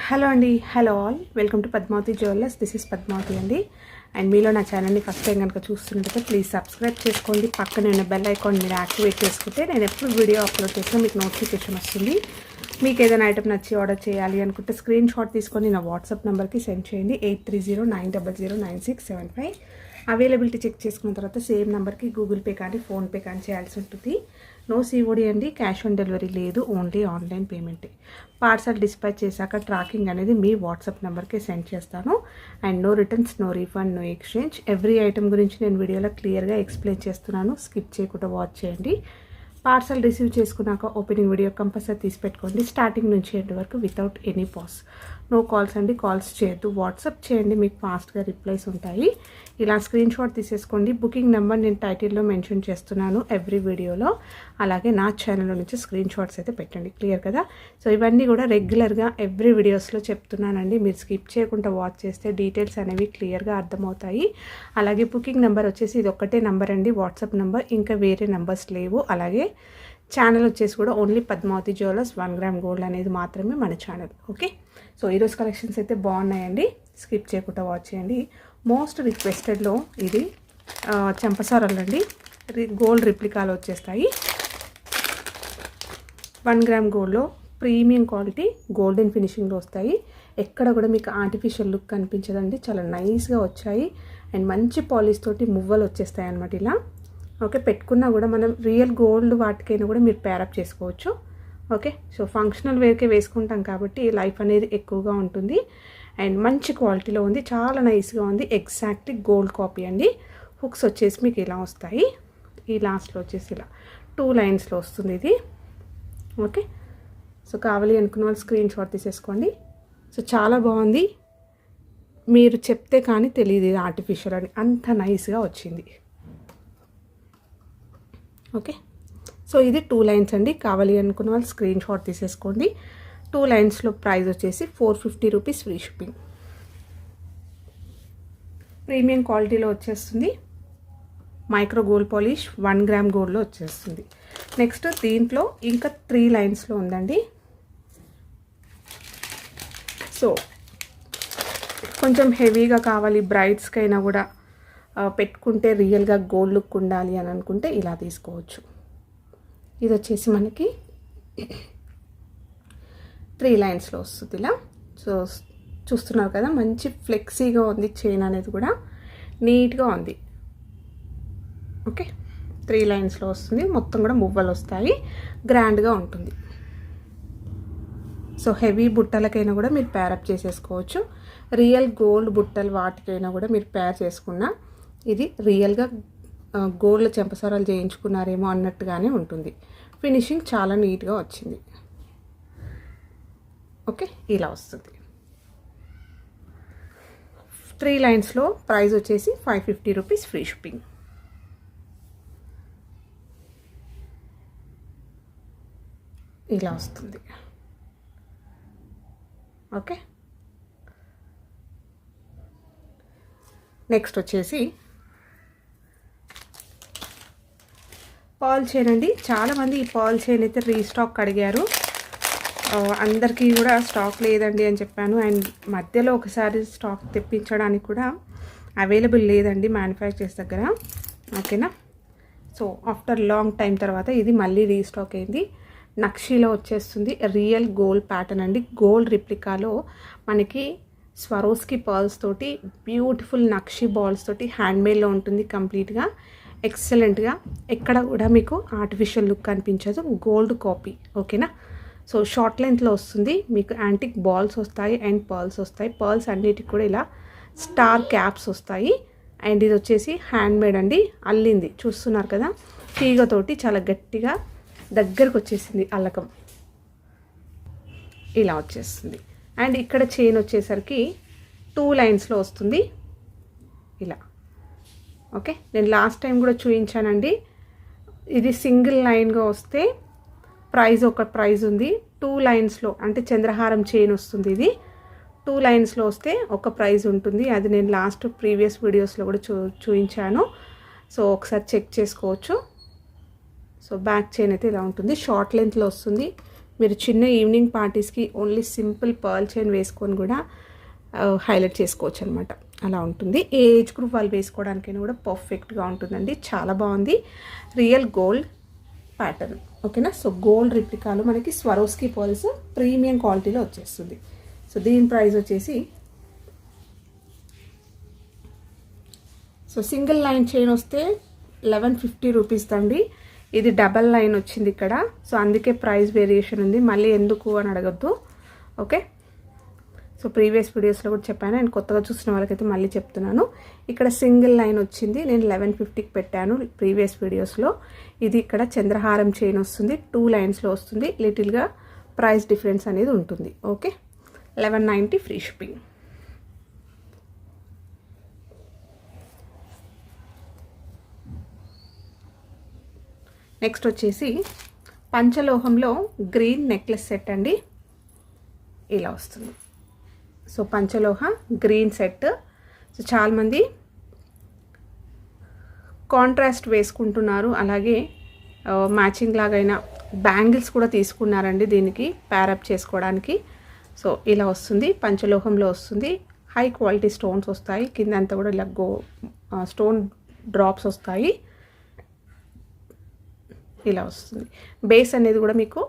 Hello అండి, hello all, welcome to Padmavati jewellers. This is Padmavati అండి. And మీలో నా ఛానల్ని ఫస్ట్ టైం కనుక చూస్తుంటే ప్లీజ్ సబ్స్క్రైబ్ చేసుకోండి. పక్కన ఉన్న బెల్ ఐకాన్ మీరు యాక్టివేట్ చేసుకుంటే నేను ఎప్పుడు వీడియో అప్లోడ్ చేసినా మీకు నోటిఫికేషన్ వస్తుంది. మీకు ఏదైనా ఐటమ్ నచ్చి ఆర్డర్ చేయాలి అనుకుంటే స్క్రీన్ షాట్ తీసుకొని నా వాట్సాప్ నెంబర్కి సెండ్ చేయండి. 8309009675. అవైలబిలిటీ చెక్ చేసుకున్న తర్వాత సేమ్ నెంబర్కి గూగుల్ పే కానీ ఫోన్పే కానీ చేయాల్సి ఉంటుంది. నో సిఓడి అండి, క్యాష్ ఆన్ డెలివరీ లేదు, ఓన్లీ ఆన్లైన్ పేమెంటే. పార్సల్ డిస్పాచ్ చేశాక ట్రాకింగ్ అనేది మీ వాట్సాప్ నెంబర్కి సెండ్ చేస్తాను. And no returns, no refund, no exchange. Every item గురించి నేను వీడియోలో క్లియర్గా ఎక్స్ప్లెయిన్ చేస్తున్నాను. స్కిప్ చేయకుండా వాచ్ చేయండి. పార్సల్ రిసీవ్ చేసుకున్నాక ఓపెనింగ్ వీడియో కంపల్సరీ తీసి పెట్టుకోండి. స్టార్టింగ్ నుంచి ఎండ్ వరకు without any pause. No calls అండి, కాల్స్ చేయొద్దు, వాట్సాప్ చేయండి, మీకు ఫాస్ట్గా రిప్లైస్ ఉంటాయి. ఇలా స్క్రీన్ షాట్ తీసేసుకోండి. బుకింగ్ నెంబర్ నేను టైటిల్లో మెన్షన్ చేస్తున్నాను ఎవ్రీ వీడియోలో. అలాగే నా ఛానల్లో నుంచి స్క్రీన్ షాట్స్ అయితే పెట్టండి. క్లియర్ కదా? సో ఇవన్నీ కూడా రెగ్యులర్గా ఎవ్రీ వీడియోస్లో చెప్తున్నానండి. మీరు స్కిప్ చేయకుండా వాచ్ చేస్తే డీటెయిల్స్ అనేవి క్లియర్గా అర్థమవుతాయి. అలాగే బుకింగ్ నెంబర్ వచ్చేసి ఇది ఒక్కటే నెంబర్ అండి, వాట్సాప్ నెంబర్, ఇంకా వేరే నెంబర్స్ లేవు. అలాగే ఛానల్ వచ్చేసి కూడా only Padmavati jewellers 1 gram gold అనేది మాత్రమే మన ఛానల్. ఓకే, సో ఈరోజు కలెక్షన్స్ అయితే బాగున్నాయండి, స్కిప్ చేయకుండా వాచ్ చేయండి. మోస్ట్ రిక్వెస్టెడ్లో ఇది చెంపసారలు అండి, గోల్డ్ రిప్లికాలు వచ్చేస్తాయి. 1 గ్రామ్ గోల్డ్లో ప్రీమియం క్వాలిటీ గోల్డెన్ ఫినిషింగ్లో వస్తాయి. ఎక్కడ కూడా మీకు ఆర్టిఫిషియల్ లుక్ కనిపించదండి, చాలా నైస్గా వచ్చాయి. అండ్ మంచి పాలిష్ తోటి మువ్వలు వచ్చేస్తాయి అన్నమాట ఇలా. ఓకే, పెట్టుకున్నా కూడా మనం రియల్ గోల్డ్ వాటికైనా కూడా మీరు పేరప్ చేసుకోవచ్చు. ఓకే, సో ఫంక్షనల్ వేర్కే వేసుకుంటాం కాబట్టి లైఫ్ అనేది ఎక్కువగా ఉంటుంది. అండ్ మంచి క్వాలిటీలో ఉంది, చాలా నైస్గా ఉంది. ఎగ్జాక్ట్లీ గోల్డ్ కాపీ అండి. హుక్స్ వచ్చేసి మీకు ఇలా వస్తాయి, ఈ లాస్ట్లో వచ్చేసి ఇలా 2 లైన్స్లో వస్తుంది ఇది. ఓకే, సో కావాలి అనుకున్న వాళ్ళు స్క్రీన్ షాట్ తీసేసుకోండి. సో చాలా బాగుంది, మీరు చెప్తే కానీ తెలియదు ఇది ఆర్టిఫిషియల్ అని, అంత నైస్గా వచ్చింది. ఓకే, సో ఇది 2 లైన్స్ అండి. కావాలి అనుకున్న వాళ్ళు స్క్రీన్ షాట్ తీసేసుకోండి. 2 లైన్స్లో ప్రైస్ వచ్చేసి 450 రూపీస్, ఫ్రీ షిప్పింగ్. ప్రీమియం క్వాలిటీలో వచ్చేస్తుంది. మైక్రో గోల్డ్ పాలిష్ 1 గ్రామ్ గోల్డ్లో వచ్చేస్తుంది. నెక్స్ట్ దీంట్లో ఇంకా 3 లైన్స్లో ఉందండి. సో కొంచెం హెవీగా కావాలి, బ్రైడ్స్కైనా కూడా పెట్టుకుంటే రియల్గా గోల్డ్ లుక్ ఉండాలి అని అనుకుంటే ఇలా తీసుకోవచ్చు. ఇది వచ్చేసి మనకి 3 లైన్స్లో వస్తుంది ఇలా. సో చూస్తున్నారు కదా, మంచి ఫ్లెక్సీగా ఉంది, చైన్ అనేది కూడా నీట్గా ఉంది. ఓకే, 3 లైన్స్లో వస్తుంది, మొత్తం కూడా మువ్వలు వస్తాయి, గ్రాండ్గా ఉంటుంది. సో హెవీ బుట్టలకైనా కూడా మీరు పేరప్ చేసేసుకోవచ్చు. రియల్ గోల్డ్ బుట్టలు వాటికైనా కూడా మీరు పేర్ చేసుకున్న ఇది రియల్గా గోల్డ్ చెంపసారాలు చేయించుకున్నారేమో అన్నట్టుగానే ఉంటుంది. ఫినిషింగ్ చాలా నీట్గా వచ్చింది. ఓకే, ఇలా వస్తుంది. 3 లైన్స్లో ప్రైస్ వచ్చేసి 550 రూపీస్, ఫ్రీ షిప్పింగ్. ఇలా వస్తుంది. ఓకే, నెక్స్ట్ వచ్చేసి పాల్ చైన్ అండి. చాలామంది ఈ పాల్ చైన్ అయితే రీస్టాక్ అడిగారు. అందరికీ కూడా స్టాక్ లేదండి అని చెప్పాను. అండ్ మధ్యలో ఒకసారి స్టాక్ తెప్పించడానికి కూడా అవైలబుల్ లేదండి మ్యానుఫ్యాక్చరర్స్ దగ్గర. ఓకేనా, సో ఆఫ్టర్ లాంగ్ టైం తర్వాత ఇది మళ్ళీ రీస్టాక్ అయింది. నక్షీలో వచ్చేస్తుంది, రియల్ గోల్డ్ ప్యాటర్న్ అండి. గోల్డ్ రిప్లికాలో మనకి స్వరోస్కి పర్ల్స్ తోటి బ్యూటిఫుల్ నక్షి బాల్స్ తోటి హ్యాండ్మేడ్లో ఉంటుంది. కంప్లీట్గా ఎక్సలెంట్గా, ఎక్కడ కూడా మీకు ఆర్టిఫిషియల్ లుక్ కనిపించదు, గోల్డ్ కాపీ. ఓకేనా, సో షార్ట్ లెంత్లో వస్తుంది, మీకు యాంటిక్ బాల్స్ వస్తాయి అండ్ పర్ల్స్ వస్తాయి. పర్ల్స్ అన్నిటికి కూడా ఇలా స్టార్ క్యాప్స్ వస్తాయి. అండ్ ఇది వచ్చేసి హ్యాండ్మేడ్ అండి, అల్లింది. చూస్తున్నారు కదా, తీగతోటి చాలా గట్టిగా దగ్గరకు వచ్చేసింది అల్లకం, ఇలా వచ్చేస్తుంది. అండ్ ఇక్కడ చైన్ వచ్చేసరికి 2 లైన్స్లో వస్తుంది ఇలా. ఓకే, నేను లాస్ట్ టైం కూడా చూపించానండి. ఇది సింగిల్ లైన్గా వస్తే ఒక ప్రైజ్ ఉంది. 2 లైన్స్లో అంటే చంద్రహారం చైన్ వస్తుంది. ఇది 2 లైన్స్లో వస్తే ఒక ప్రైజ్ ఉంటుంది. అది నేను లాస్ట్ ప్రీవియస్ వీడియోస్లో కూడా చూపించాను. సో ఒకసారి చెక్ చేసుకోవచ్చు. సో బ్యాక్ చైన్ అయితే ఇలా ఉంటుంది, షార్ట్ లెంత్లో వస్తుంది. మీరు చిన్న ఈవినింగ్ పార్టీస్కి ఓన్లీ సింపుల్ పర్ల్ చైన్ వేసుకొని కూడా హైలైట్ చేసుకోవచ్చు అనమాట. అలా ఉంటుంది. ఏ ఏజ్ గ్రూప్ వాళ్ళు వేసుకోవడానికైనా కూడా పర్ఫెక్ట్గా ఉంటుందండి. చాలా బాగుంది. రియల్ గోల్డ్ ప్యాటర్న్, ఓకేనా. సో గోల్డ్ రిప్లికాలో మనకి స్వరోస్కి పర్ల్స్ ప్రీమియం క్వాలిటీలో వచ్చేస్తుంది. సో దీని ప్రైస్ వచ్చేసి, సో సింగిల్ లైన్ చైన్ వస్తే 1150 రూపీస్ అండి. ఇది డబల్ లైన్ వచ్చింది ఇక్కడ. సో అందుకే ప్రైస్ వేరియేషన్ ఉంది. మళ్ళీ ఎందుకు అని అడగద్దు, ఓకే. సో ప్రీవియస్ వీడియోస్లో కూడా చెప్పాను, నేను కొత్తగా చూసిన వాళ్ళకైతే మళ్ళీ చెప్తున్నాను. ఇక్కడ సింగిల్ లైన్ వచ్చింది, నేను 1150కి పెట్టాను ప్రీవియస్ వీడియోస్లో. ఇది ఇక్కడ చంద్రహారం చైన్ వస్తుంది, 2 లైన్స్లో వస్తుంది. లిటిల్గా ప్రైస్ డిఫరెన్స్ అనేది ఉంటుంది, ఓకే. 1190 free shipping. నెక్స్ట్ వచ్చేసి పంచలోహంలో గ్రీన్ నెక్లెస్ సెట్ అండి. ఇలా వస్తుంది. సో పంచలోహ గ్రీన్ సెట్. సో చాలామంది కాంట్రాస్ట్ వేసుకుంటున్నారు, అలాగే మ్యాచింగ్ లాగైనా బ్యాంగిల్స్ కూడా తీసుకున్నారండి దీనికి ప్యారప్ చేసుకోవడానికి. సో ఇలా వస్తుంది, పంచలోహంలో వస్తుంది. హై క్వాలిటీ స్టోన్స్ వస్తాయి, కింద అంతా కూడా ఇలా స్టోన్ డ్రాప్స్ వస్తాయి. ఇలా వస్తుంది. బేస్ అనేది కూడా మీకు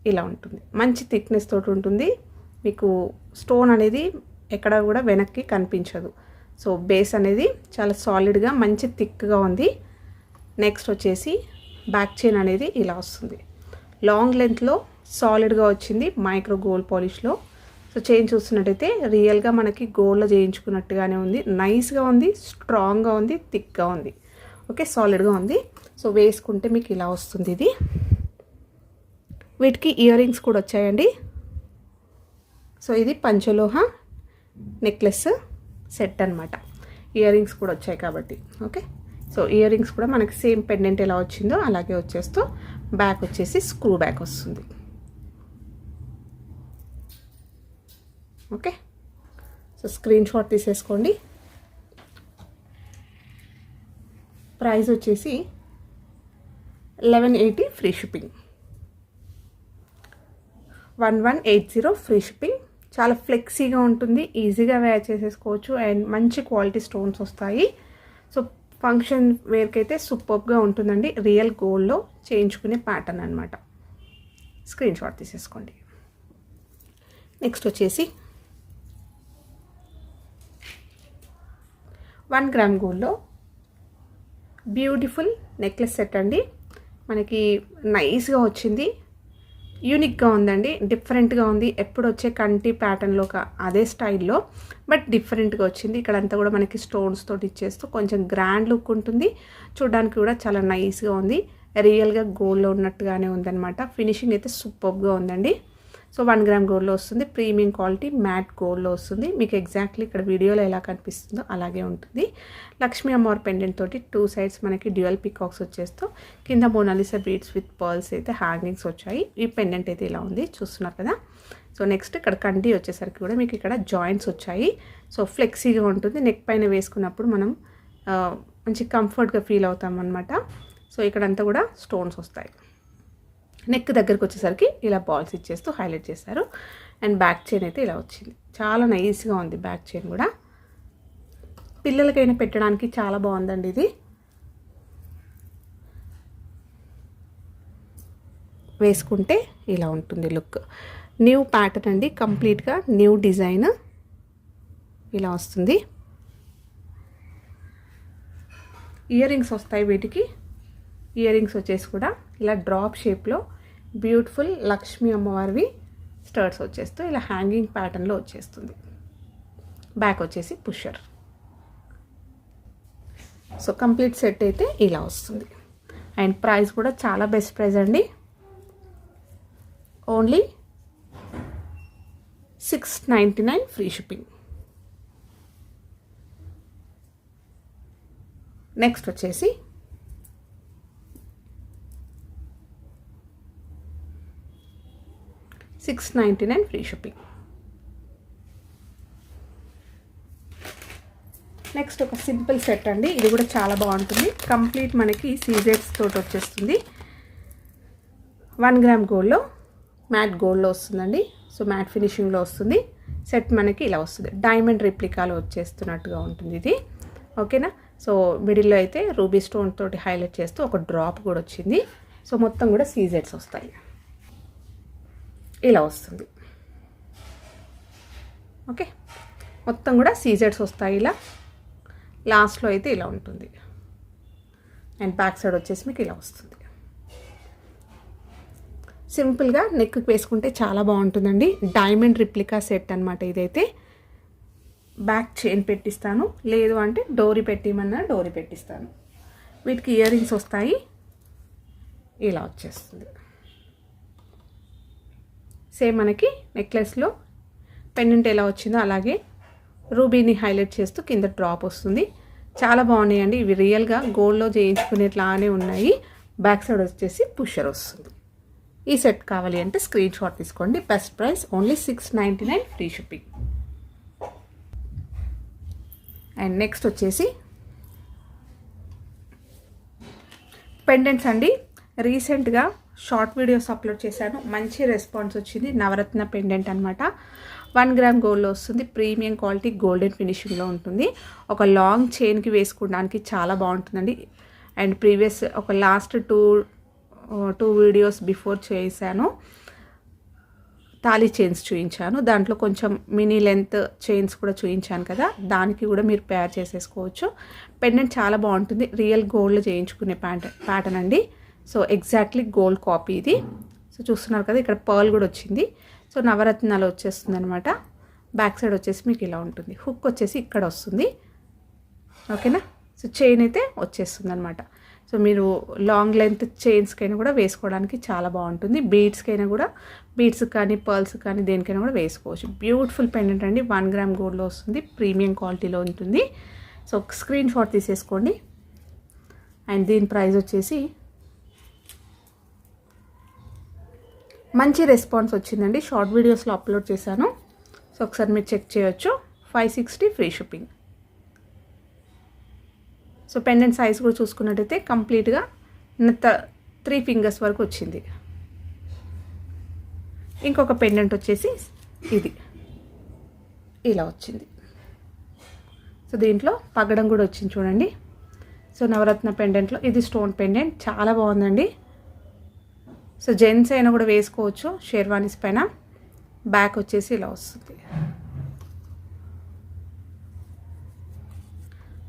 ఇలా ఉంటుంది, మంచి థిక్నెస్ తోటి ఉంటుంది. మీకు స్టోన్ అనేది ఎక్కడ కూడా వెనక్కి కనిపించదు. సో బేస్ అనేది చాలా సాలిడ్గా మంచి థిక్గా ఉంది. నెక్స్ట్ వచ్చేసి బ్యాక్ చైన్ అనేది ఇలా వస్తుంది. లాంగ్ లెంత్లో సాలిడ్గా వచ్చింది, మైక్రో గోల్డ్ పాలిష్లో. సో చైన్ చూస్తున్నట్టయితే రియల్గా మనకి గోల్డ్లో చేయించుకున్నట్టుగానే ఉంది. నైస్గా ఉంది, స్ట్రాంగ్గా ఉంది, థిక్గా ఉంది, ఓకే. సాలిడ్గా ఉంది. సో వేసుకుంటే మీకు ఇలా వస్తుంది. ఇది వీటికి ఇయర్ రింగ్స్ కూడా వచ్చాయండి. సో ఇది పంచలోహ నెక్లెస్ సెట్ అనమాట. ఇయర్ రింగ్స్ కూడా వచ్చాయి కాబట్టి, ఓకే. సో ఇయర్ రింగ్స్ కూడా మనకి సేమ్ పెండెంట్ ఎలా వచ్చిందో అలాగే వచ్చేస్తూ బ్యాక్ వచ్చేసి స్క్రూ బ్యాక్ వస్తుంది, ఓకే. సో స్క్రీన్ షాట్ తీసేసుకోండి. ప్రైస్ వచ్చేసి 1180 ఫ్రీ షిప్పింగ్. 1180 free shipping. చాలా ఫ్లెక్సీగా ఉంటుంది, ఈజీగా వేర్ చేసేసుకోవచ్చు అండ్ మంచి క్వాలిటీ స్టోన్స్ వస్తాయి. సో ఫంక్షన్ వేర్కి అయితే సూపర్గా ఉంటుందండి. రియల్ గోల్డ్లో చేయించుకునే ప్యాటర్న్ అనమాట. స్క్రీన్ షాట్ తీసేసుకోండి. నెక్స్ట్ వచ్చేసి 1 గ్రామ్ గోల్డ్లో బ్యూటిఫుల్ నెక్లెస్ సెట్ అండి. మనకి నైస్గా వచ్చింది, యూనిక్గా ఉందండి, డిఫరెంట్గా ఉంది. ఎప్పుడు వచ్చే కంటి ప్యాటర్న్లో అదే స్టైల్లో బట్ డిఫరెంట్గా వచ్చింది. ఇక్కడంతా కూడా మనకి స్టోన్స్ తోటి ఇచ్చేస్తూ కొంచెం గ్రాండ్ లుక్ ఉంటుంది. చూడడానికి కూడా చాలా నైస్గా ఉంది, రియల్గా గోల్డ్లో ఉన్నట్టుగానే ఉందన్నమాట. ఫినిషింగ్ అయితే సూపర్గా ఉందండి. సో 1 గ్రామ్ గోల్డ్లో వస్తుంది, ప్రీమియం క్వాలిటీ మ్యాట్ గోల్డ్లో వస్తుంది. మీకు ఎగ్జాక్ట్లీ ఇక్కడ వీడియోలో ఎలా కనిపిస్తుందో అలాగే ఉంటుంది. లక్ష్మీ అమ్మవారి పెండెంట్ తోటి 2 సైడ్స్ మనకి డ్యూయల్ పికాక్స్ వచ్చేస్తూ కింద మోనాలిసా బీడ్స్ విత్ పర్ల్స్ అయితే హ్యాంగింగ్స్ వచ్చాయి. ఈ పెండెంట్ అయితే ఇలా ఉంది, చూస్తున్నారు కదా. సో నెక్స్ట్ ఇక్కడ కంటి వచ్చేసరికి కూడా మీకు ఇక్కడ జాయింట్స్ వచ్చాయి. సో ఫ్లెక్సీగా ఉంటుంది, నెక్ పైన వేసుకున్నప్పుడు మనం మంచి కంఫర్ట్గా ఫీల్ అవుతాం అనమాట. సో ఇక్కడంతా కూడా స్టోన్స్ వస్తాయి. నెక్ దగ్గరికి వచ్చేసరికి ఇలా బాల్స్ ఇచ్చేస్తూ హైలైట్ చేశారు. అండ్ బ్యాక్ చైన్ అయితే ఇలా వచ్చింది, చాలా నైస్గా ఉంది. బ్యాక్ చైన్ కూడా పిల్లలకైనా పెట్టడానికి చాలా బాగుందండి. ఇది వేసుకుంటే ఇలా ఉంటుంది లుక్. న్యూ ప్యాటర్న్ అండి, కంప్లీట్గా న్యూ డిజైన్ ఇలా వస్తుంది. ఇయర్ రింగ్స్ వస్తాయి వీటికి. ఇయర్ రింగ్స్ వచ్చేసి కూడా ఇలా డ్రాప్ షేప్లో బ్యూటిఫుల్ లక్ష్మీ అమ్మవారివి స్టర్ట్స్ వచ్చేస్తూ ఇలా హ్యాంగింగ్ ప్యాటర్న్లో వచ్చేస్తుంది. బ్యాక్ వచ్చేసి పుషర్. సో కంప్లీట్ సెట్ అయితే ఇలా వస్తుంది. అండ్ ప్రైస్ కూడా చాలా బెస్ట్ ప్రైస్ అండి, ఓన్లీ 699 ఫ్రీ షిప్పింగ్. నెక్స్ట్ వచ్చేసి $699 ఫ్రీ షిప్పింగ్. నెక్స్ట్ ఒక సింపుల్ సెట్ అండి, ఇది కూడా చాలా బాగుంటుంది. కంప్లీట్ మనకి సీజెట్స్ తోటి వచ్చేస్తుంది. 1 గ్రామ్ గోల్డ్లో మ్యాట్ గోల్డ్లో వస్తుందండి. సో మ్యాట్ ఫినిషింగ్లో వస్తుంది. సెట్ మనకి ఇలా వస్తుంది. డైమండ్ రిప్లికాలో వచ్చేస్తున్నట్టుగా ఉంటుంది ఇది. ఓకేనా. సో మిడిల్లో అయితే రూబీ స్టోన్ తోటి హైలైట్ చేస్తూ ఒక డ్రాప్ కూడా వచ్చింది. సో మొత్తం కూడా సీజెడ్స్ వస్తాయి. ఇలా వస్తుంది. ఓకే, మొత్తం కూడా సీజెడ్స్ వస్తాయి. ఇలా లాస్ట్లో అయితే ఇలా ఉంటుంది. అండ్ బ్యాక్ సైడ్ వచ్చేసి మీకు ఇలా వస్తుంది. సింపుల్గా నెక్కి వేసుకుంటే చాలా బాగుంటుందండి. డైమండ్ రిప్లికా సెట్ అనమాట ఇదైతే. బ్యాక్ చైన్ పెట్టిస్తాను, లేదు అంటే డోరీ పెట్టిమన్నా డోరీ పెట్టిస్తాను. వీటికి ఇయర్ రింగ్స్ వస్తాయి. ఇలా వచ్చేస్తుంది. సేమ్ మనకి నెక్లెస్లో పెండెంట్ ఎలా వచ్చిందో అలాగే రూబీని హైలైట్ చేస్తూ కింద డ్రాప్ వస్తుంది. చాలా బాగున్నాయండి ఇవి. రియల్గా గోల్డ్లో చేయించుకునేట్లానే ఉన్నాయి. బ్యాక్ సైడ్ వచ్చేసి పుషర్ వస్తుంది. ఈ సెట్ కావాలి అంటే స్క్రీన్ షాట్ తీసుకోండి. Best price only 699 free shipping. And next వచ్చేసి పెండెంట్స్ అండి. రీసెంట్గా షార్ట్ వీడియోస్ అప్లోడ్ చేశాను, మంచి రెస్పాన్స్ వచ్చింది. నవరత్న పెండెంట్ అనమాట. 1 గ్రామ్ గోల్డ్లో వస్తుంది. ప్రీమియం క్వాలిటీ గోల్డెన్ ఫినిషింగ్లో ఉంటుంది. ఒక లాంగ్ చైన్కి వేసుకోవడానికి చాలా బాగుంటుందండి. అండ్ ప్రీవియస్ ఒక లాస్ట్ టూ వీడియోస్ బిఫోర్ చేశాను, తాళీ చైన్స్ చూపించాను. దాంట్లో కొంచెం మినీ లెంత్ చైన్స్ కూడా చూపించాను కదా, దానికి కూడా మీరు పేర్ చేసేసుకోవచ్చు. పెండెంట్ చాలా బాగుంటుంది. రియల్ గోల్డ్లో చేయించుకునే ప్యాటర్న్ అండి. సో ఎగ్జాక్ట్లీ గోల్డ్ కాపీ ఇది. సో చూస్తున్నారు కదా, ఇక్కడ పర్ల్ కూడా వచ్చింది. సో నవరత్నాలు వచ్చేస్తుంది అనమాట. బ్యాక్ సైడ్ వచ్చేసి మీకు ఇలా ఉంటుంది. హుక్ వచ్చేసి ఇక్కడ వస్తుంది. ఓకేనా. సో చైన్ అయితే వచ్చేస్తుంది అనమాట. సో మీరు లాంగ్ లెంత్ చైన్స్కైనా కూడా వేసుకోవడానికి చాలా బాగుంటుంది. బీడ్స్కైనా కూడా, బీడ్స్ కానీ పర్ల్స్ కానీ దేనికైనా కూడా వేసుకోవచ్చు. బ్యూటిఫుల్ పెండెంట్ అండి. 1 గ్రామ్ గోల్డ్లో వస్తుంది. ప్రీమియం క్వాలిటీలో ఉంటుంది. సో స్క్రీన్ షాట్ తీసేసుకోండి. అండ్ దీని ప్రైస్ వచ్చేసి మంచి రెస్పాన్స్ వచ్చిందండి. షార్ట్ వీడియోస్లో అప్లోడ్ చేశాను. సో ఒకసారి మీరు చెక్ చేయొచ్చు. 560 free shipping. So pendant size కూడా చూసుకున్నట్టయితే కంప్లీట్గా 3 ఫింగర్స్ వరకు వచ్చింది. ఇంకొక పెండెంట్ వచ్చేసి ఇది ఇలా వచ్చింది. సో దీంట్లో పగడం కూడా వచ్చింది చూడండి. సో నవరత్న పెండెంట్లో ఇది స్టోన్ పెండెంట్ చాలా బాగుందండి. సో జెంట్స్ అయినా కూడా వేసుకోవచ్చు షేర్వానీస్ పైన. బ్యాక్ వచ్చేసి ఇలా వస్తుంది.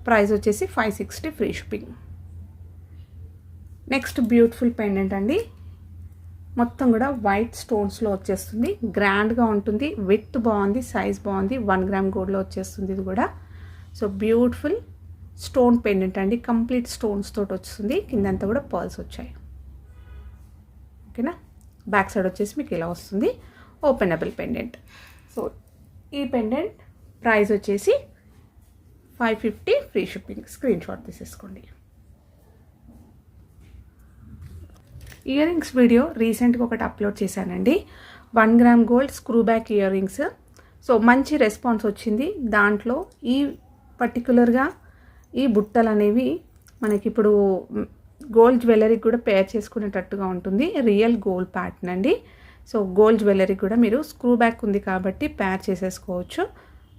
ప్రైస్ వచ్చేసి 560 free shipping. Next beautiful pendant అండి. మొత్తం కూడా వైట్ స్టోన్స్లో వచ్చేస్తుంది. గ్రాండ్గా ఉంటుంది. విత్ బాగుంది, సైజ్ బాగుంది. 1 గ్రామ్ గోల్డ్లో వచ్చేస్తుంది ఇది కూడా. సో బ్యూటిఫుల్ స్టోన్ పెండెంట్ అండి. కంప్లీట్ స్టోన్స్ తోటి వస్తుంది. కిందంతా కూడా పర్ల్స్ వచ్చాయి. ఓకేనా. బ్యాక్ సైడ్ వచ్చేసి మీకు ఇలా వస్తుంది. Openable pendant. సో ఈ పెండెంట్ ప్రైస్ వచ్చేసి 550 ఫ్రీ షిప్పింగ్. స్క్రీన్ షాట్ తీసేసుకోండి. ఇయర్ రింగ్స్ వీడియో రీసెంట్గా ఒకటి అప్లోడ్ చేశానండి. 1 gram gold screw back ear rings. So మంచి రెస్పాన్స్ వచ్చింది. దాంట్లో ఈ పర్టికులర్గా ఈ బుట్టలు అనేవి మనకి ఇప్పుడు గోల్డ్ జ్యువెలరీకి కూడా పేర్ చేసుకునేటట్టుగా ఉంటుంది. రియల్ గోల్డ్ ప్యాటర్న్ అండి. సో గోల్డ్ జ్యువెలరీ కూడా మీరు స్క్రూ బ్యాక్ ఉంది కాబట్టి పేర్ చేసేసుకోవచ్చు.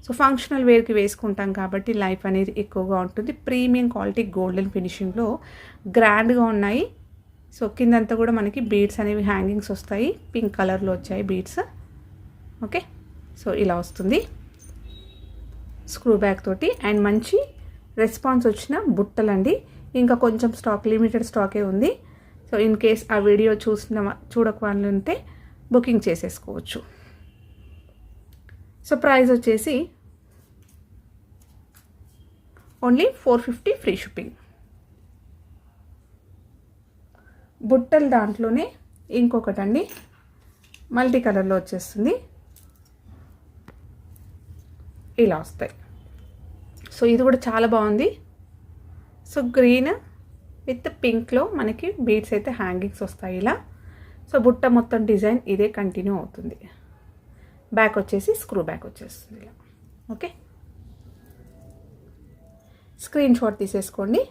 సో ఫంక్షనల్ వేర్కి వేసుకుంటాం కాబట్టి లైఫ్ అనేది ఎక్కువగా ఉంటుంది. ప్రీమియం క్వాలిటీ గోల్డెన్ ఫినిషింగ్లో గ్రాండ్గా ఉన్నాయి. సో కిందంతా కూడా మనకి బీడ్స్ అనేవి హ్యాంగింగ్స్ వస్తాయి. పింక్ కలర్లో వచ్చాయి బీడ్స్. ఓకే. సో ఇలా వస్తుంది స్క్రూ బ్యాక్ తోటి. అండ్ మంచి రెస్పాన్స్ వచ్చిన బుట్టలండి. ఇంకా కొంచెం స్టాక్, లిమిటెడ్ స్టాకే ఉంది. సో ఇన్ కేస్ ఆ వీడియో చూడక వాళ్ళు ఉంటే బుకింగ్ చేసేసుకోవచ్చు. సో ప్రైస్ వచ్చేసి ఓన్లీ 450 ఫ్రీ షిప్పింగ్. బుట్టలు దాంట్లోనే ఇంకొకటండి మల్టీ కలర్లో వచ్చేస్తుంది. ఇలా వస్తాయి. సో ఇది కూడా చాలా బాగుంది. సో గ్రీన్ విత్ పింక్లో మనకి బీడ్స్ అయితే హ్యాంగింగ్స్ వస్తాయి ఇలా. సో బుట్ట మొత్తం డిజైన్ ఇదే కంటిన్యూ అవుతుంది. బ్యాక్ వచ్చేసి స్క్రూ బ్యాక్ వచ్చేస్తుంది ఇలా. ఓకే. స్క్రీన్ షాట్ తీసేసుకోండి.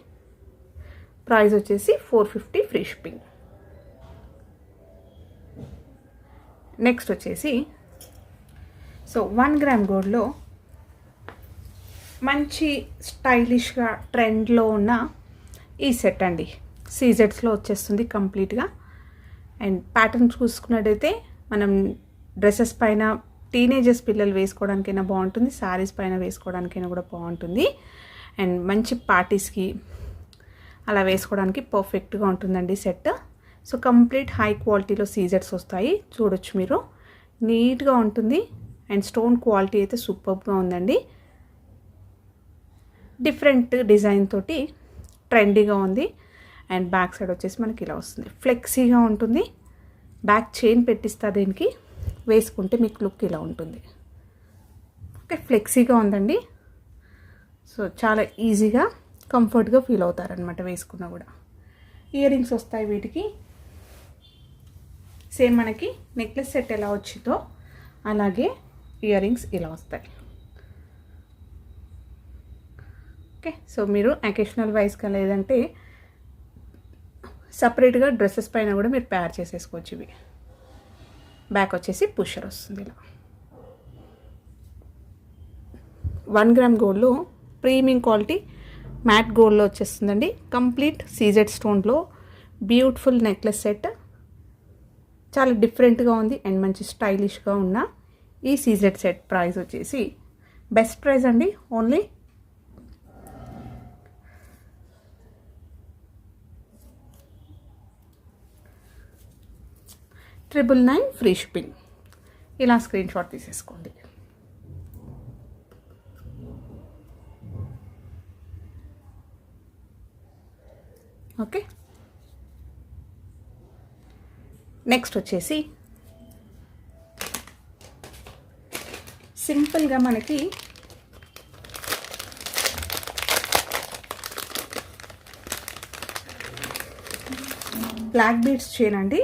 ప్రైస్ వచ్చేసి 450 ఫ్రీ షిప్పింగ్. నెక్స్ట్ వచ్చేసి సో 1 గ్రామ్ గోల్డ్లో మంచి స్టైలిష్గా ట్రెండ్లో ఉన్న ఈ సెట్ అండి. సీజెడ్స్లో వచ్చేస్తుంది కంప్లీట్గా. అండ్ ప్యాటర్న్ చూసుకున్నట్టయితే మనం డ్రెస్సెస్ పైన టీనేజర్స్ పిల్లలు వేసుకోవడానికైనా బాగుంటుంది, శారీస్ పైన వేసుకోవడానికైనా కూడా బాగుంటుంది. అండ్ మంచి పార్టీస్కి అలా వేసుకోవడానికి పర్ఫెక్ట్గా ఉంటుందండి సెట్. సో కంప్లీట్ హై క్వాలిటీలో సీజెడ్స్ వస్తాయి, చూడొచ్చు మీరు. నీట్గా ఉంటుంది అండ్ స్టోన్ క్వాలిటీ అయితే సూపర్గా ఉందండి. డిఫరెంట్ డిజైన్ తోటి ట్రెండీగా ఉంది. అండ్ బ్యాక్ సైడ్ వచ్చేసి మనకి ఇలా వస్తుంది, ఫ్లెక్సీగా ఉంటుంది. బ్యాక్ చైన్ పెట్టిస్తా దీనికి, వేసుకుంటే మీకు లుక్ ఇలా ఉంటుంది. ఓకే, ఫ్లెక్సీగా ఉందండి. సో చాలా ఈజీగా కంఫర్ట్గా ఫీల్ అవుతారనమాట వేసుకున్నా కూడా. ఇయర్ రింగ్స్ వస్తాయి వీటికి. సేమ్ మనకి నెక్లెస్ సెట్ ఎలా వచ్చిందో అలాగే ఇయర్ రింగ్స్ ఇలా వస్తాయి. ఓకే, సో మీరు అకేషనల్ వైజ్గా లేదంటే సపరేట్గా డ్రెస్సెస్ పైన కూడా మీరు పేర్ చేసేసుకోవచ్చు. ఇవి బ్యాక్ వచ్చేసి పుషర్ వస్తుంది ఇలా. 1 గ్రామ్ గోల్డ్లో ప్రీమియం క్వాలిటీ మ్యాట్ గోల్డ్లో వచ్చేస్తుందండి. కంప్లీట్ సీజెడ్ స్టోన్లో బ్యూటిఫుల్ నెక్లెస్ సెట్. చాలా డిఫరెంట్గా ఉంది అండ్ మంచి స్టైలిష్గా ఉన్న ఈ సీజెడ్ సెట్ ప్రైస్ వచ్చేసి బెస్ట్ ప్రైస్ అండి. Only 999 free shipping. ఇలా స్క్రీన్ షాట్ తీసేసుకోండి. ఓకే, నెక్స్ట్ వచ్చేసి సింపుల్గా మనకి బ్లాక్ బీడ్స్ చైన్ అండి.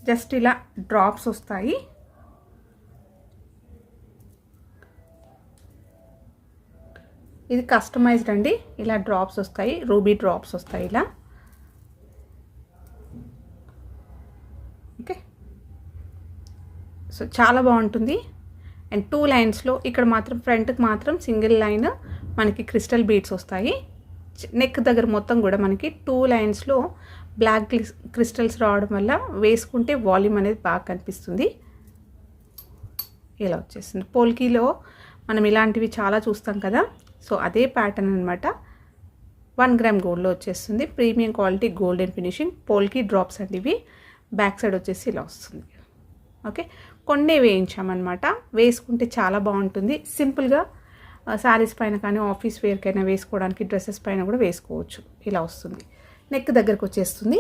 జస్ట్ ఇలా డ్రాప్స్ వస్తాయి. ఇది కస్టమైజ్డ్ అండి. ఇలా డ్రాప్స్ వస్తాయి, రూబీ డ్రాప్స్ వస్తాయి ఇలా. ఓకే, సో చాలా బాగుంటుంది. అండ్ 2 లైన్స్లో ఇక్కడ మాత్రం ఫ్రంట్కి మాత్రం సింగిల్ లైన్ మనకి క్రిస్టల్ బీడ్స్ వస్తాయి. నెక్ దగ్గర మొత్తం కూడా మనకి 2 లైన్స్లో బ్లాక్ క్రిస్టల్స్ రావడం వల్ల వేసుకుంటే వాల్యూమ్ అనేది బాగా కనిపిస్తుంది. ఇలా వచ్చేస్తుంది. పోల్కీలో మనం ఇలాంటివి చాలా చూస్తాం కదా, సో అదే ప్యాటర్న్ అనమాట. 1 గ్రామ్ గోల్డ్లో వచ్చేస్తుంది. Premium quality golden finishing polki drops అండి ఇవి. బ్యాక్ సైడ్ వచ్చేసి ఇలా వస్తుంది. ఓకే, కొన్నే వేయించామన్నమాట. వేసుకుంటే చాలా బాగుంటుంది. సింపుల్గా శారీస్ పైన కానీ ఆఫీస్ వేర్కైనా వేసుకోవడానికి, డ్రెస్సెస్ పైన కూడా వేసుకోవచ్చు. ఇలా వస్తుంది. నెక్ దగ్గరకు వచ్చేస్తుంది.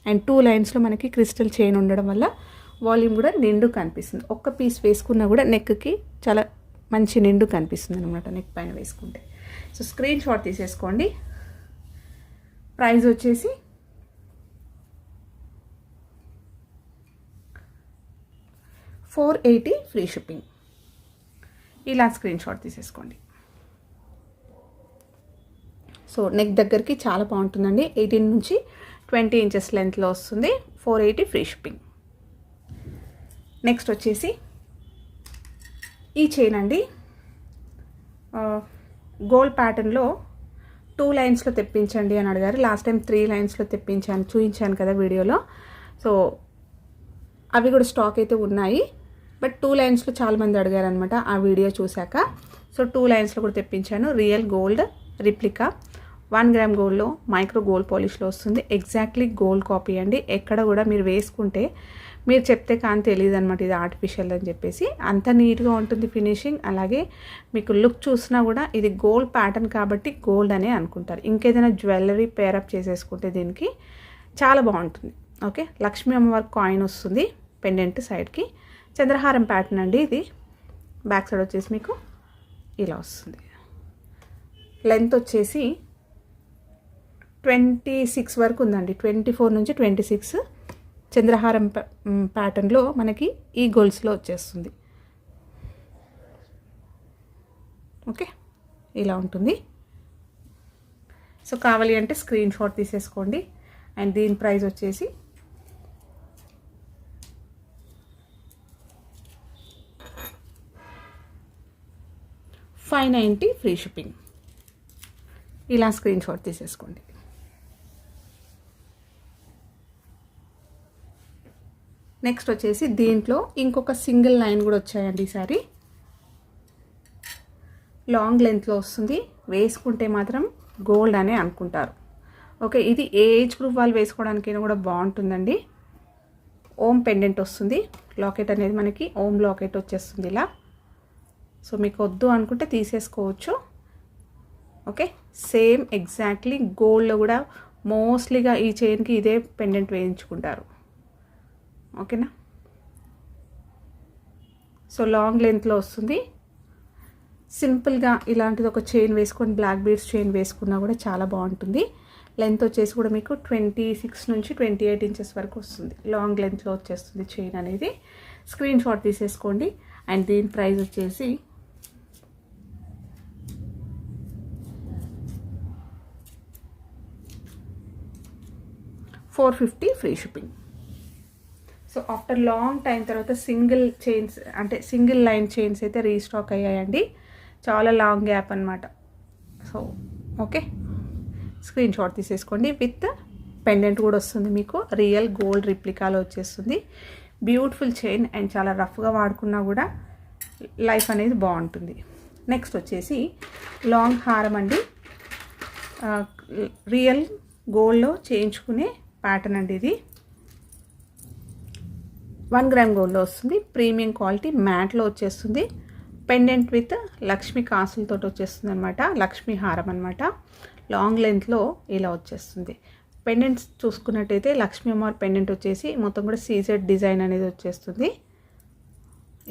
అండ్ 2 లైన్స్లో మనకి క్రిస్టల్ చైన్ ఉండడం వల్ల వాల్యూమ్ కూడా నిండు కనిపిస్తుంది. ఒక్క పీస్ వేసుకున్నా కూడా నెక్కి చాలా మంచి నిండు కనిపిస్తుంది అనమాట నెక్ పైన వేసుకుంటే. సో స్క్రీన్ షాట్ తీసేసుకోండి. ప్రైస్ వచ్చేసి $480 ఫ్రీ షిప్పింగ్. ఇలా స్క్రీన్ షాట్ తీసేసుకోండి. సో నెక్ దగ్గరికి చాలా బాగుంటుందండి. 18 నుంచి 20 ఇంచెస్ లెంత్లో వస్తుంది. 480 ఫ్రీ షిప్పింగ్. నెక్స్ట్ వచ్చేసి ఈ చైన్ అండి. గోల్డ్ ప్యాటర్న్లో 2 లైన్స్లో తెప్పించండి అని అడిగారు. లాస్ట్ టైం 3 లైన్స్లో తెప్పించాను, చూపించాను కదా వీడియోలో. సో అవి కూడా స్టాక్ అయితే ఉన్నాయి. బట్ 2 లైన్స్లో చాలామంది అడిగారు అనమాట ఆ వీడియో చూశాక. సో 2 లైన్స్లో కూడా తెప్పించాను. రియల్ గోల్డ్ రిప్లికా 1 గ్రామ్ గోల్డ్లో మైక్రో గోల్డ్ పాలిష్లో వస్తుంది. ఎగ్జాక్ట్లీ గోల్డ్ కాపీ అండి. ఎక్కడ కూడా మీరు వేసుకుంటే మీరు చెప్తే కానీ తెలియదు అనమాట ఇది ఆర్టిఫిషియల్ అని చెప్పేసి. అంత నీట్గా ఉంటుంది ఫినిషింగ్. అలాగే మీకు లుక్ చూసినా కూడా ఇది గోల్డ్ ప్యాటర్న్ కాబట్టి గోల్డ్ అనే అనుకుంటారు. ఇంకేదైనా జ్యువెలరీ పేరప్ చేసేసుకుంటే దీనికి చాలా బాగుంటుంది. ఓకే, లక్ష్మీ అమ్మవారి కాయిన్ వస్తుంది పెండెంట్ సైడ్కి. చంద్రహారం ప్యాటర్న్ అండి ఇది. బ్యాక్ సైడ్ వచ్చేసి మీకు ఇలా వస్తుంది. లెంత్ వచ్చేసి 26 వరకు ఉందండి. 24 నుంచి 26 చంద్రహారం ప్యాటర్న్లో మనకి ఈ గోల్స్లో వచ్చేస్తుంది. ఓకే, ఇలా ఉంటుంది. సో కావాలి అంటే స్క్రీన్ షాట్ తీసేసుకోండి. అండ్ దీని ప్రైస్ వచ్చేసి 590 ఫ్రీ షిప్పింగ్. ఇలా స్క్రీన్ షాట్ తీసేసుకోండి. నెక్స్ట్ వచ్చేసి దీంట్లో ఇంకొక సింగిల్ లైన్ కూడా వచ్చాయండి ఈసారి. లాంగ్ లెంత్లో వస్తుంది. వేసుకుంటే మాత్రం గోల్డ్ అనే అనుకుంటారు. ఓకే, ఇది ఏ ఏజ్ గ్రూప్ వాళ్ళు వేసుకోవడానికైనా కూడా బాగుంటుందండి. ఓం పెండెంట్ వస్తుంది. లాకెట్ అనేది మనకి ఓం లాకెట్ వచ్చేస్తుంది ఇలా. సో మీకు వద్దు అనుకుంటే తీసేసుకోవచ్చు. ఓకే, సేమ్ ఎగ్జాక్ట్లీ గోల్డ్లో కూడా మోస్ట్లీగా ఈ చైన్కి ఇదే పెండెంట్ వేయించుకుంటారు. ఓకేనా. సో లాంగ్ లెంత్లో వస్తుంది. సింపుల్గా ఇలాంటిది ఒక చైన్ వేసుకొని బ్లాక్ బీడ్స్ చైన్ వేసుకున్నా కూడా చాలా బాగుంటుంది. లెంత్ వచ్చేసి కూడా మీకు 26 నుంచి 28 ఇంచెస్ వరకు వస్తుంది. లాంగ్ లెంత్లో వచ్చేస్తుంది చైన్ అనేది. స్క్రీన్ షాట్ తీసేసుకోండి. అండ్ దీని ప్రైస్ వచ్చేసి $450 free shipping. So after long time తర్వాత సింగిల్ చైన్స్ అంటే సింగిల్ లైన్ చైన్స్ అయితే రీస్టాక్ అయ్యాయండి. చాలా లాంగ్ గ్యాప్ అనమాట. సో ఓకే, స్క్రీన్ షాట్ తీసేసుకోండి. విత్ పెండెంట్ కూడా వస్తుంది మీకు. రియల్ గోల్డ్ రిప్లికాలో వచ్చేస్తుంది. బ్యూటిఫుల్ చైన్ అండ్ చాలా రఫ్గా వాడుకున్నా కూడా లైఫ్ అనేది బాగుంటుంది. నెక్స్ట్ వచ్చేసి లాంగ్ హారం అండి. రియల్ గోల్డ్లో చేయించుకునే ప్యాటర్న్ అండి ఇది. 1 గ్రామ్ గోల్డ్లో వస్తుంది. ప్రీమియం క్వాలిటీ మ్యాట్లో వచ్చేస్తుంది. పెండెంట్ విత్ లక్ష్మీ కాసులతో వచ్చేస్తుంది అనమాట. లక్ష్మీ హారం అనమాట. లాంగ్ లెంత్లో ఇలా వచ్చేస్తుంది. పెండెంట్స్ చూసుకున్నట్టయితే లక్ష్మీ అమ్మవారి పెండెంట్ వచ్చేసి మొత్తం కూడా సీజెడ్ డిజైన్ అనేది వచ్చేస్తుంది.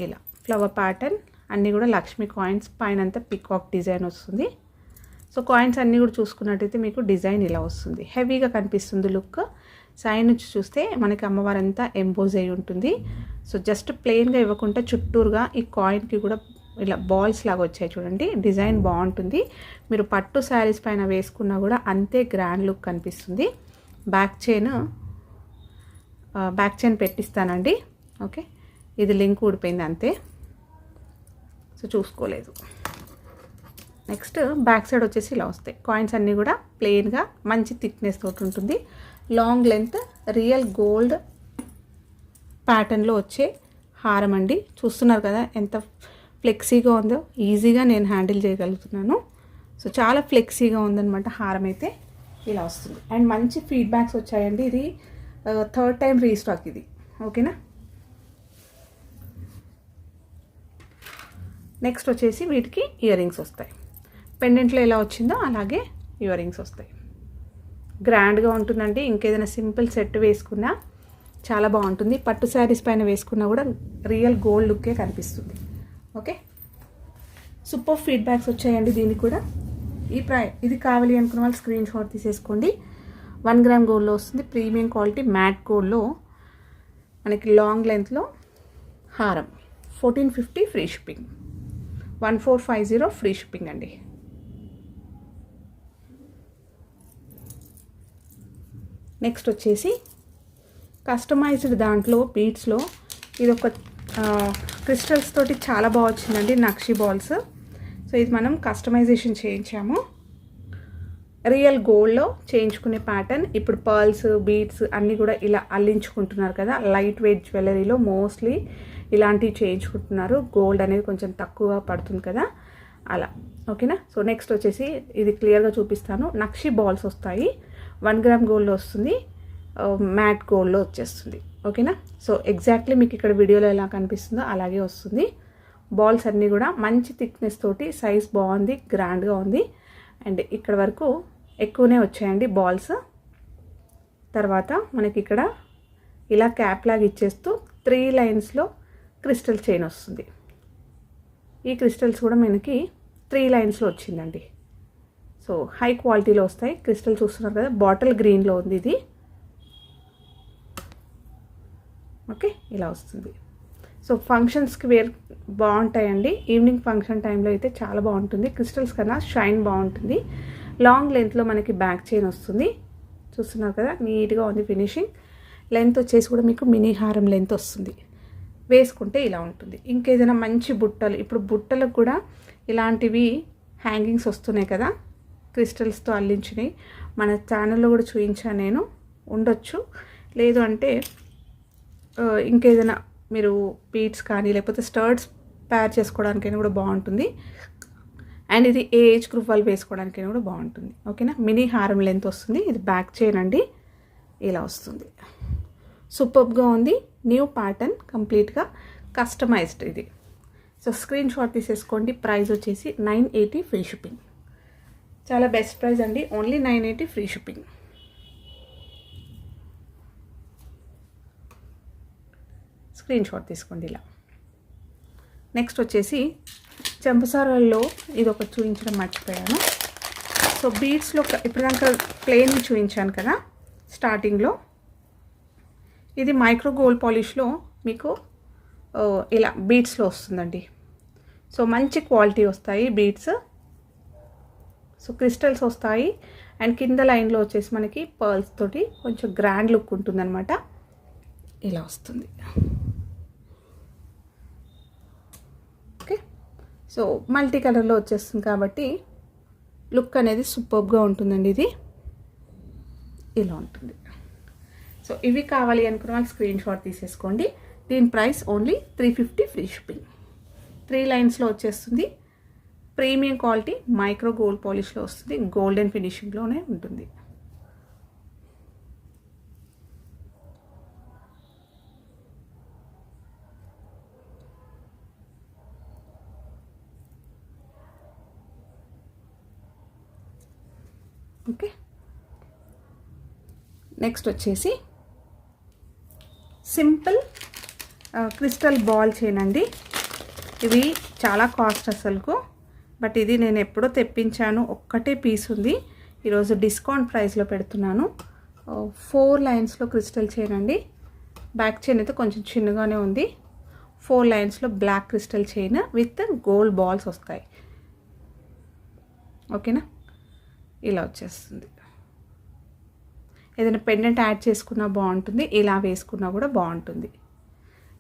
ఇలా ఫ్లవర్ ప్యాటర్న్ అన్నీ కూడా లక్ష్మీ కాయిన్స్ పైన అంతా పికాక్ డిజైన్ వస్తుంది. సో కాయిన్స్ అన్నీ కూడా చూసుకున్నట్టయితే మీకు డిజైన్ ఇలా వస్తుంది. హెవీగా కనిపిస్తుంది లుక్. సైడ్ నుంచి చూస్తే మనకి అమ్మవారంతా ఎంబోజ్ అయి ఉంటుంది. సో జస్ట్ ప్లెయిన్గా ఇవ్వకుండా చుట్టూరుగా ఈ కాయిన్కి కూడా ఇలా బాల్స్ లాగా వచ్చాయి చూడండి. డిజైన్ బాగుంటుంది. మీరు పట్టు శారీస్ పైన వేసుకున్నా కూడా అంతే గ్రాండ్ లుక్ కనిపిస్తుంది. బ్యాక్ చైన్ పెట్టిస్తానండి. ఓకే, ఇది లింక్ ఊడిపోయింది అంతే. సో చూసుకోలేదు. నెక్స్ట్ బ్యాక్ సైడ్ వచ్చేసి ఇలా వస్తాయి. కాయిన్స్ అన్నీ కూడా ప్లెయిన్గా మంచి థిక్నెస్ తోటి ఉంటుంది. లాంగ్ లెంత్ రియల్ గోల్డ్ ప్యాటర్న్లో వచ్చే హారం అండి. చూస్తున్నారు కదా ఎంత ఫ్లెక్సీగా ఉందో. ఈజీగా నేను హ్యాండిల్ చేయగలుగుతున్నాను. సో చాలా ఫ్లెక్సీగా ఉందన్నమాట హారం అయితే. ఇలా వస్తుంది. అండ్ మంచి ఫీడ్బ్యాక్స్ వచ్చాయండి. ఇది 3rd టైం రీస్టాక్ ఇది. ఓకేనా. నెక్స్ట్ వచ్చేసి వీటికి ఇయర్ రింగ్స్ వస్తాయి. పెండెంట్లో ఎలా వచ్చిందో అలాగే ఇయర్ రింగ్స్ వస్తాయి. గ్రాండ్గా ఉంటుందండి. ఇంకేదైనా సింపుల్ సెట్ వేసుకున్నా చాలా బాగుంటుంది. పట్టు శారీస్ పైన వేసుకున్నా కూడా రియల్ గోల్డ్ లుక్కే కనిపిస్తుంది. ఓకే, సూపర్ ఫీడ్బ్యాక్స్ వచ్చాయండి దీనికి కూడా. ఇది కావాలి అనుకున్న వాళ్ళు స్క్రీన్ షాట్ తీసేసుకోండి. 1 గ్రామ్ గోల్డ్లో వస్తుంది. ప్రీమియం క్వాలిటీ మ్యాట్ గోల్డ్లో మనకి లాంగ్ లెంత్లో హారం. 1450 ఫ్రీ షిప్పింగ్. 1450 ఫ్రీ షిప్పింగ్ అండి. నెక్స్ట్ వచ్చేసి కస్టమైజ్డ్ దాంట్లో బీడ్స్లో ఇది ఒక క్రిస్టల్స్ తోటి చాలా బాగా వచ్చిందండి. నక్షి బాల్స్. సో ఇది మనం కస్టమైజేషన్ చేయించాము. రియల్ గోల్డ్లో చేయించుకునే ప్యాటర్న్. ఇప్పుడు పర్ల్స్ బీడ్స్ అన్నీ కూడా ఇలా అల్లించుకుంటున్నారు కదా. లైట్ వెయిట్ జ్యువెలరీలో మోస్ట్లీ ఇలాంటివి చేయించుకుంటున్నారు. గోల్డ్ అనేది కొంచెం తక్కువ పడుతుంది కదా అలా. ఓకేనా. సో నెక్స్ట్ వచ్చేసి ఇది క్లియర్గా చూపిస్తాను. నక్షి బాల్స్ వస్తాయి. 1 గ్రామ్ గోల్డ్లో వస్తుంది. మ్యాట్ గోల్డ్లో వచ్చేస్తుంది. ఓకేనా. సో ఎగ్జాక్ట్లీ మీకు ఇక్కడ వీడియోలో ఎలా కనిపిస్తుందో అలాగే వస్తుంది. బాల్స్ అన్నీ కూడా మంచి థిక్నెస్ తోటి. సైజ్ బాగుంది, గ్రాండ్గా ఉంది. అండ్ ఇక్కడ వరకు ఎక్కువనే వచ్చాయండి బాల్స్. తర్వాత మనకి ఇక్కడ ఇలా క్యాప్ లాగా ఇచ్చేస్తూ 3 లైన్స్లో క్రిస్టల్ చైన్ వస్తుంది. ఈ క్రిస్టల్స్ కూడా మనకి 3 లైన్స్లో వచ్చిందండి. సో హై క్వాలిటీలో వస్తాయి. క్రిస్టల్ చూస్తున్నారు కదా, బాటిల్ గ్రీన్లో ఉంది ఇది. ఓకే, ఇలా వస్తుంది. సో ఫంక్షన్స్కి బాగుంటాయండి. ఈవినింగ్ ఫంక్షన్ టైంలో అయితే చాలా బాగుంటుంది. క్రిస్టల్స్ కన్నా షైన్ బాగుంటుంది. లాంగ్ లెంత్లో మనకి బ్యాక్ చైన్ వస్తుంది. చూస్తున్నారు కదా, నీట్గా ఉంది ఫినిషింగ్. లెంత్ వచ్చేసి కూడా మీకు మినీ హారం లెంత్ వస్తుంది. వేసుకుంటే ఇలా ఉంటుంది. ఇంకేదైనా మంచి బుట్టలు, ఇప్పుడు బుట్టలకు కూడా ఇలాంటివి హ్యాంగింగ్స్ వస్తున్నాయి కదా, క్రిస్టల్స్తో అల్లించినవి. మన ఛానల్లో కూడా చూపించాను నేను, ఉండొచ్చు. లేదు అంటే ఇంకేదైనా మీరు బీడ్స్ కానీ లేకపోతే స్టర్ట్స్ ప్యార్ చేసుకోవడానికైనా కూడా బాగుంటుంది. అండ్ ఇది ఏ ఏజ్ గ్రూప్ వాళ్ళు వేసుకోవడానికైనా కూడా బాగుంటుంది. ఓకేనా, మినీ హారం లెంత్ వస్తుంది. ఇది బ్యాక్ చైన్ అండి, ఇలా వస్తుంది. సూపర్గా ఉంది, న్యూ ప్యాటర్న్, కంప్లీట్గా కస్టమైజ్డ్ ఇది. సో స్క్రీన్ షాట్ తీసేసుకోండి. ప్రైస్ వచ్చేసి 980 ఫ్రీ షిప్పింగ్. చాలా బెస్ట్ ప్రైస్ అండి, only 980 free shipping. Screen shot తీసుకోండి ఇలా. నెక్స్ట్ వచ్చేసి చెంపసారాల్లో ఇది ఒకటి చూపించడం మర్చిపోయాను. సో బీడ్స్లో ఇప్పుడు దాకా ప్లెయిన్ చూపించాను కదా స్టార్టింగ్లో, ఇది మైక్రో గోల్డ్ పాలిష్లో మీకు ఇలా బీడ్స్లో వస్తుందండి. సో మంచి క్వాలిటీ వస్తాయి బీడ్స్. సో క్రిస్టల్స్ వస్తాయి అండ్ కింద లైన్లో వచ్చేసి మనకి పర్ల్స్ తోటి కొంచెం గ్రాండ్ లుక్ ఉంటుందన్నమాట. ఇలా వస్తుంది. ఓకే, సో మల్టీ కలర్లో వచ్చేస్తుంది కాబట్టి లుక్ అనేది సూపర్గా ఉంటుందండి. ఇది ఇలా ఉంటుంది. సో ఇవి కావాలి అనుకున్న వాళ్ళు స్క్రీన్ షాట్ తీసేసుకోండి. దీని ప్రైస్ ఓన్లీ 350 ఫ్రీ షిప్పింగ్. 3 లైన్స్లో వచ్చేస్తుంది. ప్రీమియం క్వాలిటీ మైక్రో గోల్డ్ పాలిష్లో వస్తుంది. గోల్డెన్ ఫినిషింగ్లోనే ఉంటుంది. ఓకే, నెక్స్ట్ వచ్చేసి సింపుల్ క్రిస్టల్ బాల్ చైన్ అండి. ఇవి చాలా కాస్ట్ అసలుకు, బట్ ఇది నేను ఎప్పుడో తెప్పించాను. ఒక్కటే పీస్ ఉంది, ఈరోజు డిస్కౌంట్ ప్రైస్లో పెడుతున్నాను. 4 లైన్స్లో క్రిస్టల్ చైన్ అండి. బ్యాక్ చైన్ అయితే కొంచెం చిన్నగానే ఉంది. 4 లైన్స్లో black crystal chain with gold balls వస్తాయి. ఓకేనా, ఇలా వచ్చేస్తుంది. ఏదైనా పెండెంట్ యాడ్ చేసుకున్నా బాగుంటుంది, ఇలా వేసుకున్నా కూడా బాగుంటుంది.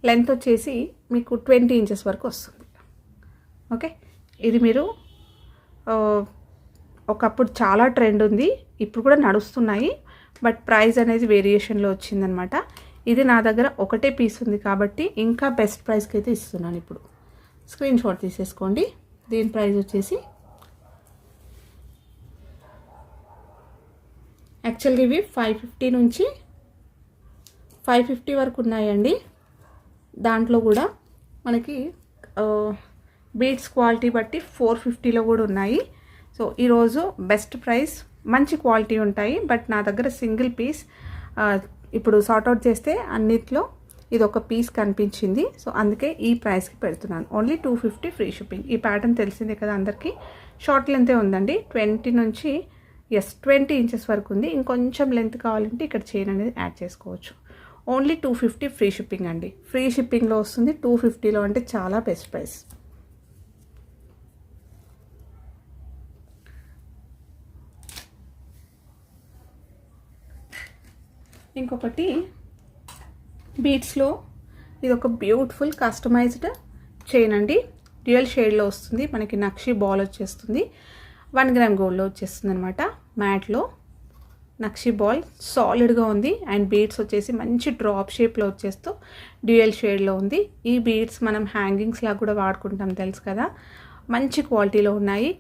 లెంత్ వచ్చేసి మీకు 20 ఇంచెస్ వరకు వస్తుంది. ఓకే, ఇది మీరు ఒకప్పుడు చాలా ట్రెండ్ ఉంది, ఇప్పుడు కూడా నడుస్తున్నాయి, బట్ ప్రైస్ అనేది వేరియేషన్లో వచ్చిందనమాట. ఇది నా దగ్గర ఒకటే పీస్ ఉంది కాబట్టి ఇంకా బెస్ట్ ప్రైస్కి అయితే ఇస్తున్నాను. ఇప్పుడు స్క్రీన్ షాట్ తీసేసుకోండి. దీని ప్రైస్ వచ్చేసి యాక్చువల్గా ఇవి 550 నుంచి 550 వరకు ఉన్నాయండి. దాంట్లో కూడా మనకి బీడ్స్ క్వాలిటీ బట్టి 450లో కూడా ఉన్నాయి. సో ఈరోజు బెస్ట్ ప్రైస్, మంచి క్వాలిటీ ఉంటాయి, బట్ నా దగ్గర సింగిల్ పీస్ ఇప్పుడు సార్ట్అవుట్ చేస్తే అన్నిట్లో ఇది ఒక పీస్ కనిపించింది. సో అందుకే ఈ ప్రైస్కి పెడుతున్నాను. Only 250 free shipping. ఈ ప్యాటర్న్ తెలిసిందే కదా అందరికీ. షార్ట్ లెంతే ఉందండి, 20 నుంచి 20 ఇంచెస్ వరకు ఉంది. ఇంకొంచెం లెంత్ కావాలంటే ఇక్కడ చైన్ అనేది యాడ్ చేసుకోవచ్చు. ఓన్లీ 250 ఫ్రీ షిప్పింగ్ అండి. ఫ్రీ షిప్పింగ్లో వస్తుంది. 250లో అంటే చాలా బెస్ట్ ప్రైస్. ఇంకొకటి బీడ్స్లో ఇది ఒక బ్యూటిఫుల్ కస్టమైజ్డ్ చైన్ అండి. డ్యూయల్ షేడ్లో వస్తుంది. మనకి నక్షి బాల్ వచ్చేస్తుంది. 1 గ్రామ్ గోల్డ్లో వచ్చేస్తుంది అనమాట. మ్యాట్లో నక్షి బాల్ సాలిడ్గా ఉంది. అండ్ బీడ్స్ వచ్చేసి మంచి డ్రాప్ షేప్లో వచ్చేస్తూ డ్యూయల్ షేడ్లో ఉంది. ఈ బీడ్స్ మనం హ్యాంగింగ్స్ లాగా కూడా వాడుకుంటాం, తెలుసు కదా. మంచి క్వాలిటీలో ఉన్నాయి.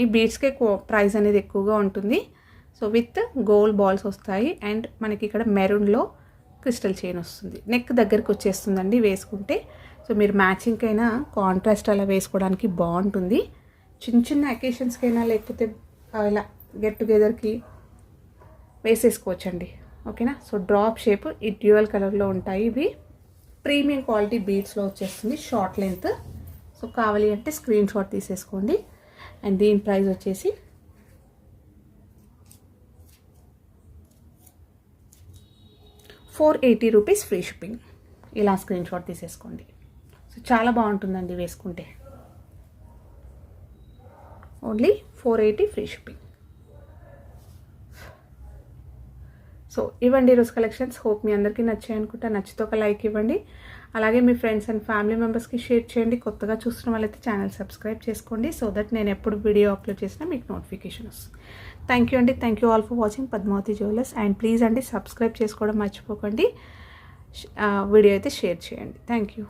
ఈ బీడ్స్కే ప్రైస్ అనేది ఎక్కువగా ఉంటుంది. సో విత్ గోల్డ్ బాల్స్ వస్తాయి. అండ్ మనకి ఇక్కడ మెరూన్లో క్రిస్టల్ చైన్ వస్తుంది. నెక్ దగ్గరికి వచ్చేస్తుందండి వేసుకుంటే. సో మీరు మ్యాచింగ్కైనా కాంట్రాస్ట్ అలా వేసుకోవడానికి బాగుంటుంది. చిన్న చిన్న అకేషన్స్కైనా లేకపోతే ఇలా గెట్ టుగెదర్కి వేసేసుకోవచ్చండి. ఓకేనా. సో డ్రాప్ షేప్ ఈ డ్యూయల్ కలర్లో ఉంటాయి. ఇవి ప్రీమియం క్వాలిటీ బీడ్స్లో వచ్చేస్తుంది. Short length. సో కావాలి అంటే స్క్రీన్ షాట్ తీసేసుకోండి. అండ్ దీని ప్రైస్ వచ్చేసి 480 రూపీస్ ఫ్రీ షిప్పింగ్. ఇలా స్క్రీన్ షాట్ తీసేసుకోండి. సో చాలా బాగుంటుందండి వేసుకుంటే. Only 480 free shipping. సో ఇవ్వండి ఈరోజు కలెక్షన్స్. హోప్ మీ అందరికీ నచ్చాయి అనుకుంటా. నచ్చితే ఒక లైక్ ఇవ్వండి. అలాగే మీ ఫ్రెండ్స్ అండ్ ఫ్యామిలీ మెంబర్స్కి షేర్ చేయండి. కొత్తగా చూస్తున్న వాళ్ళైతే ఛానల్ సబ్స్క్రైబ్ చేసుకోండి, సో దట్ నేను ఎప్పుడు వీడియో అప్లోడ్ చేసినా మీకు నోటిఫికేషన్ వస్తుంది. థ్యాంక్ యూ అండి. Thank you all for watching Padmavati jewellers. And please అండి సబ్స్క్రైబ్ చేసుకోవడం మర్చిపోకండి. వీడియో అయితే షేర్ చేయండి. Thank you.